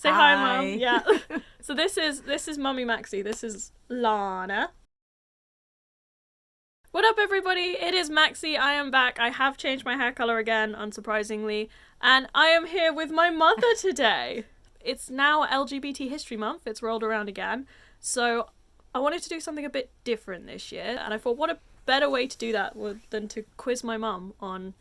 Say hi, Mum. Yeah. So this is Mummy Maxie. This is Lana. What up, everybody? It is Maxie. I am back. I have changed my hair colour again, unsurprisingly. And I am here with my mother today. It's now LGBT History Month. It's rolled around again. So I wanted to do something a bit different this year. And I thought, what a better way to do that than to quiz my mum on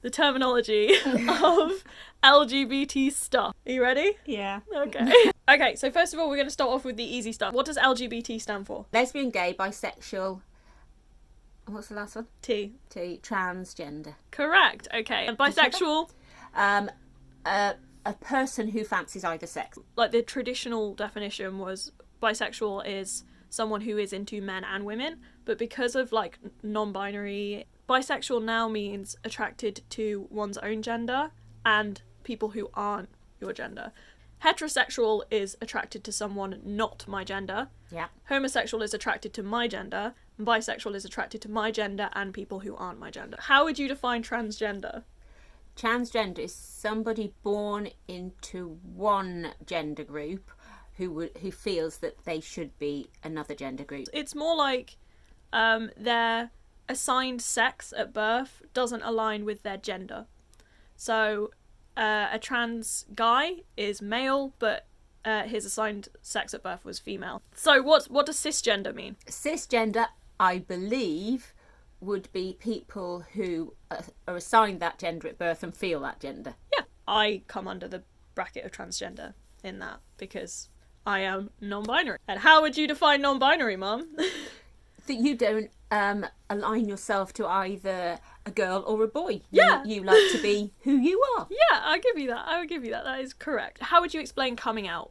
the terminology of LGBT stuff. Are you ready? Yeah. Okay. Okay, so first of all, we're going to start off with the easy stuff. What does LGBT stand for? Lesbian, gay, bisexual. What's the last one? T. Transgender. Correct. Okay. And bisexual? A person who fancies either sex. Like the traditional definition was bisexual is someone who is into men and women, but because of like non-binary, bisexual now means attracted to one's own gender and people who aren't your gender. Heterosexual is attracted to someone not my gender. Yeah. Homosexual is attracted to my gender. And bisexual is attracted to my gender and people who aren't my gender. How would you define transgender? Transgender is somebody born into one gender group who feels that they should be another gender group. It's more like their assigned sex at birth doesn't align with their gender. So a trans guy is male, but his assigned sex at birth was female. So what does cisgender mean? Cisgender, I believe, would be people who are assigned that gender at birth and feel that gender. Yeah, I come under the bracket of transgender in that because I am non-binary. And how would you define non-binary, Mum? That you don't align yourself to either a girl or a boy. Yeah. You like to be who you are. Yeah, I'll give you that. I would give you that. That is correct. How would you explain coming out?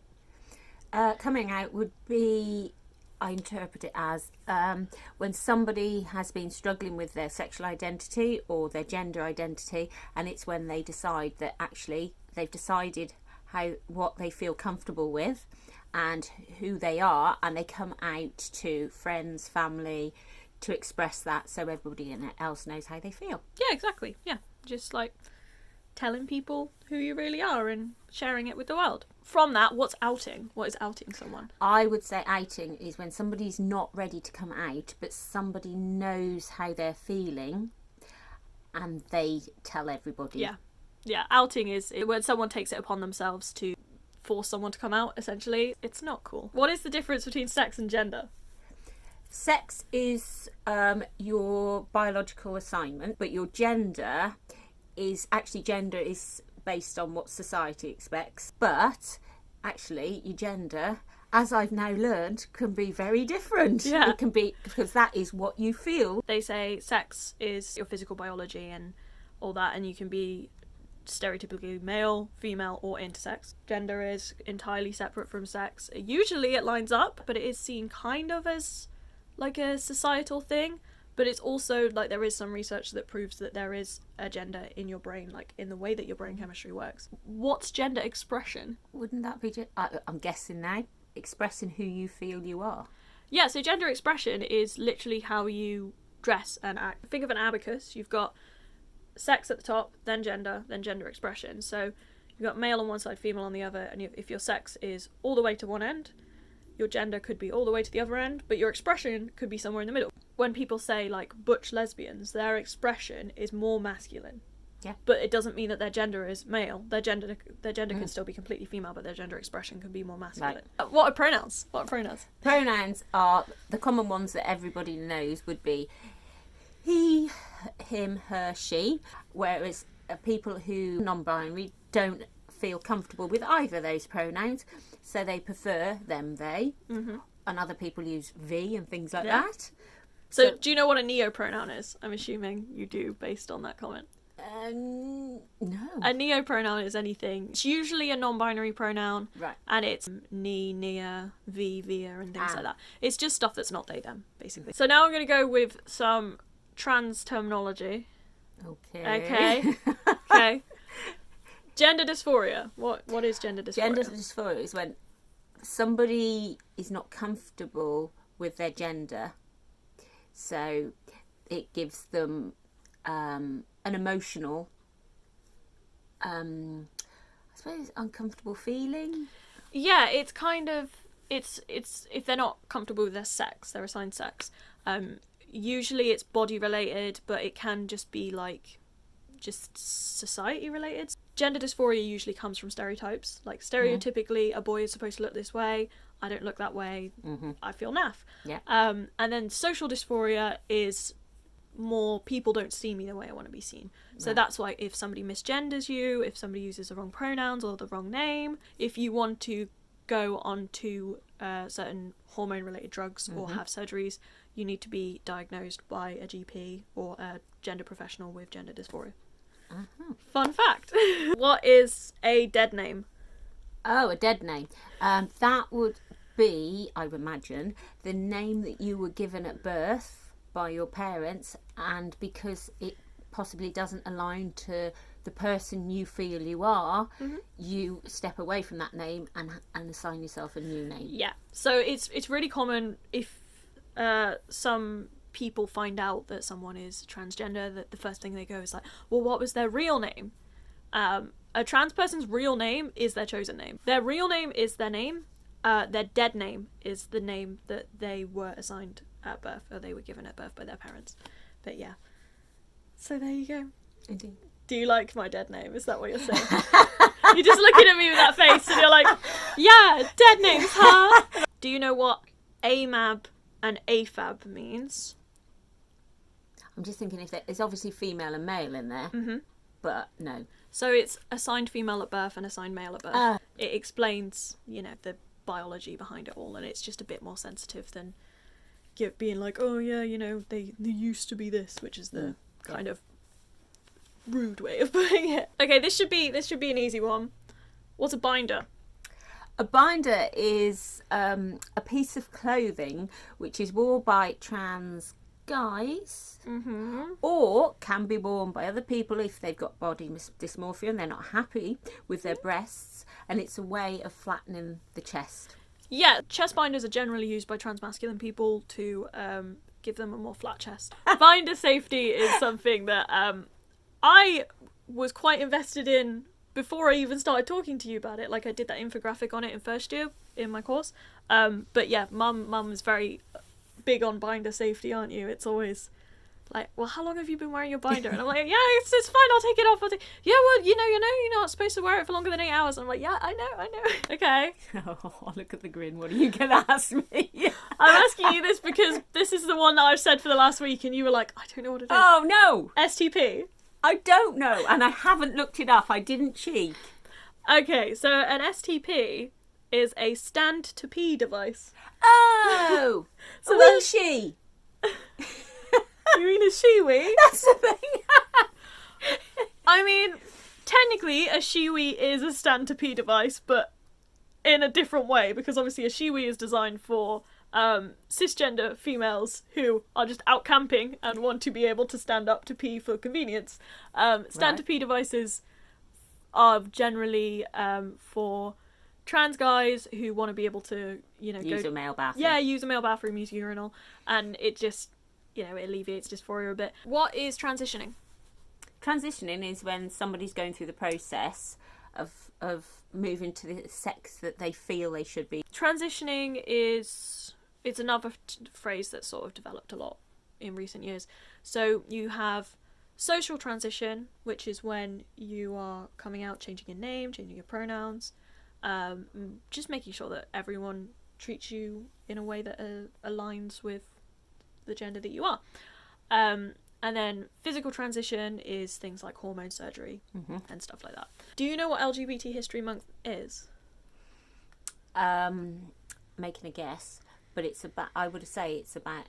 Coming out would be, I interpret it as when somebody has been struggling with their sexual identity or their gender identity, and it's when they decide that actually they've decided what they feel comfortable with and who they are, and they come out to friends, family, to express that so everybody else knows how they feel. Yeah, exactly. Yeah, just like telling people who you really are and sharing it with the world. From that, what's outing? What is outing someone? I would say outing is when somebody's not ready to come out, but somebody knows how they're feeling and they tell everybody. Yeah. Yeah, outing is when someone takes it upon themselves to force someone to come out, essentially. It's not cool. What is the difference between sex and gender? Sex is your biological assignment, but your gender is based on what society expects. But actually, your gender, as I've now learned, can be very different. Yeah. It can be because that is what you feel. They say sex is your physical biology and all that, and you can be stereotypically male, female, or intersex. Gender is entirely separate from sex. Usually it lines up, but it is seen kind of as like a societal thing, but it's also like there is some research that proves that there is a gender in your brain, like in the way that your brain chemistry works. What's gender expression? Wouldn't that be I'm guessing now, expressing who you feel you are? Yeah, so gender expression is literally how you dress and act. Think of an abacus. You've got sex at the top, then gender expression. So you've got male on one side, female on the other, and if your sex is all the way to one end, your gender could be all the way to the other end, but your expression could be somewhere in the middle. When people say like butch lesbians, their expression is more masculine. Yeah. But it doesn't mean that their gender is male. Their gender can still be completely female, but their gender expression can be more masculine. Right. What are pronouns? Pronouns are the common ones that everybody knows would be he, him, her, she, whereas people who non-binary don't feel comfortable with either of those pronouns, so they prefer them, they, and other people use V and things like that. So do you know what a neo-pronoun is? I'm assuming you do, based on that comment. No. A neo-pronoun is anything. It's usually a non-binary pronoun, right? And it's me, nia, v, via, and things like that. It's just stuff that's not they, them, basically. So now I'm going to go with some trans terminology. Okay. Gender dysphoria. What is gender dysphoria? Gender dysphoria is when somebody is not comfortable with their gender, so it gives them an emotional, I suppose, uncomfortable feeling. Yeah, it's kind of it's if they're not comfortable with their sex, their assigned sex. Usually it's body related, but it can just be like just society related. Gender dysphoria usually comes from stereotypes. Like stereotypically, a boy is supposed to look this way. I don't look that way. I feel naff. Yeah. And then social dysphoria is more people don't see me the way I want to be seen. So that's why if somebody misgenders you, if somebody uses the wrong pronouns or the wrong name, if you want to go on to certain hormone related drugs or have surgeries, you need to be diagnosed by a GP or a gender professional with gender dysphoria. Fun fact. What is a dead name? Oh, a dead name. That would be, I would imagine, the name that you were given at birth by your parents, and because it possibly doesn't align to the person you feel you are, you step away from that name and assign yourself a new name. Yeah. So it's really common if some people find out that someone is transgender, that the first thing they go is like, well, what was their real name? A trans person's real name is their chosen name. Their real name is their name. Their dead name is the name that they were assigned at birth, or they were given at birth by their parents. But yeah. So there you go. Indeed. Do you like my dead name? Is that what you're saying? You're just looking at me with that face and you're like, yeah, dead names, huh? Do you know what AMAB and AFAB means? I'm just thinking if there's obviously female and male in there, but no. So it's assigned female at birth and assigned male at birth. It explains, the biology behind it all, and it's just a bit more sensitive than being like, oh yeah, they used to be this, which is the kind of rude way of putting it. Okay, this should be an easy one. What's a binder? A binder is a piece of clothing which is worn by trans guys, or can be worn by other people if they've got body dysmorphia and they're not happy with their breasts, and it's a way of flattening the chest. Yeah, chest binders are generally used by transmasculine people to give them a more flat chest. Binder safety is something that I was quite invested in before I even started talking to you about it. Like, I did that infographic on it in first year in my course. But yeah, mum is very big on binder safety, aren't you? It's always like, well, how long have you been wearing your binder? And I'm like, yeah, it's fine, I'll take it off. Yeah, well, you're not supposed to wear it for longer than 8 hours. And I'm like, yeah, I know. Okay. Oh, look at the grin. What are you going to ask me? I'm asking you this because this is the one that I've said for the last week, and you were like, I don't know what it is. Oh, no. STP. I don't know, and I haven't looked it up. I didn't cheat. Okay, so an STP is a stand-to-pee device. Oh! So a she. You mean a she-wee? That's the thing. I mean, technically a she-wee is a stand-to-pee device, but in a different way, because obviously a she-wee is designed for cisgender females who are just out camping and want to be able to stand up to pee for convenience. Stand-to-pee devices are generally for trans guys who want to be able to, use a male bathroom. Yeah, use a male bathroom, use a urinal, and it just, it alleviates dysphoria a bit. What is transitioning? Transitioning is when somebody's going through the process of moving to the sex that they feel they should be. Transitioning it's another phrase that's sort of developed a lot in recent years. So you have social transition, which is when you are coming out, changing your name, changing your pronouns, just making sure that everyone treats you in a way that aligns with the gender that you are. And then physical transition is things like hormone surgery and stuff like that. Do you know what LGBT History Month is? Making a guess, but I would say it's about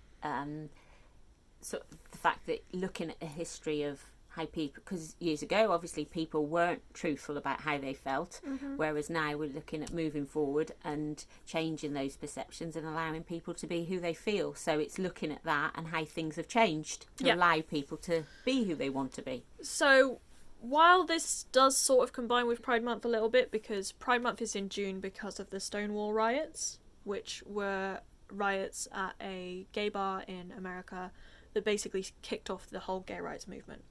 sort of the fact that looking at the history of how people, because years ago obviously people weren't truthful about how they felt, whereas now we're looking at moving forward and changing those perceptions and allowing people to be who they feel. So it's looking at that and how things have changed to allow people to be who they want to be. So while this does sort of combine with Pride Month a little bit, because Pride Month is in June because of the Stonewall riots, which were riots at a gay bar in America that basically kicked off the whole gay rights movement.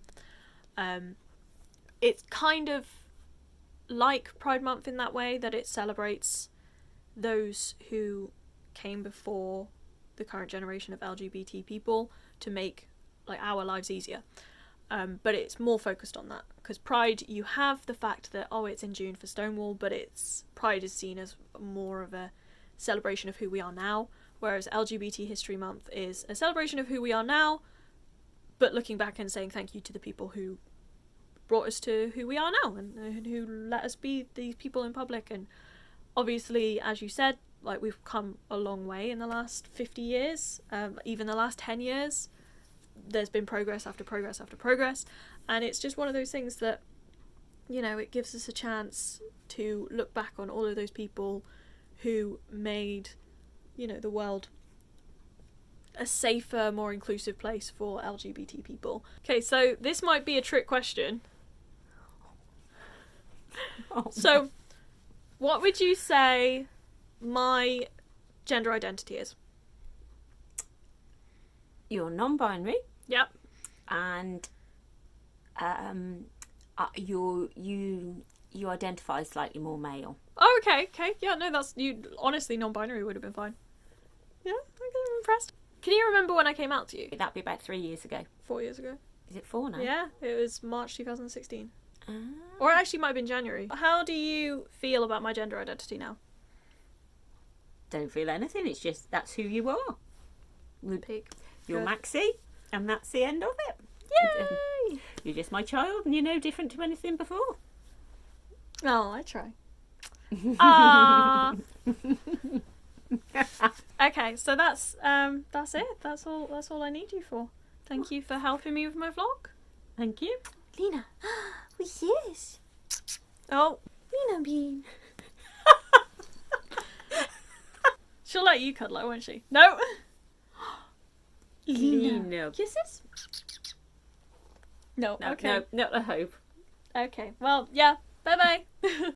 It's kind of like Pride Month in that way, that it celebrates those who came before the current generation of LGBT people to make like our lives easier. But it's more focused on that, because Pride, you have the fact that, oh, it's in June for Stonewall, but Pride is seen as more of a celebration of who we are now, whereas LGBT History Month is a celebration of who we are now, but looking back and saying thank you to the people who brought us to who we are now, and who let us be these people in public. And obviously, as you said, like, we've come a long way in the last 50 years, even the last 10 years. There's been progress after progress after progress, and it's just one of those things that, you know, it gives us a chance to look back on all of those people who made, you know, the world a safer, more inclusive place for LGBT people. Okay, so this might be a trick question. So, what would you say my gender identity is? You're non-binary. Yep. And you identify slightly more male. Oh, okay. Yeah, no, that's... honestly, non-binary would have been fine. Yeah, I'm impressed. Can you remember when I came out to you? That'd be about 3 years ago. 4 years ago. Is it 4 now? Yeah, it was March 2016. Ah. Or it actually might have been January. How do you feel about my gender identity now? Don't feel anything. It's just, that's who you are. Peak. You're Good. Maxie, and that's the end of it. Yay! You're just my child, and you're no different to anything before. Oh, I try. Ah. Okay, so that's it. That's all I need you for. Thank you for helping me with my vlog. Thank you. Lena, what's this? Oh, Lena bean. she'll let you cuddle her, won't she? No. Lena. Kisses? No. No, Okay. no, not a hope. Okay. Well, yeah. Bye bye.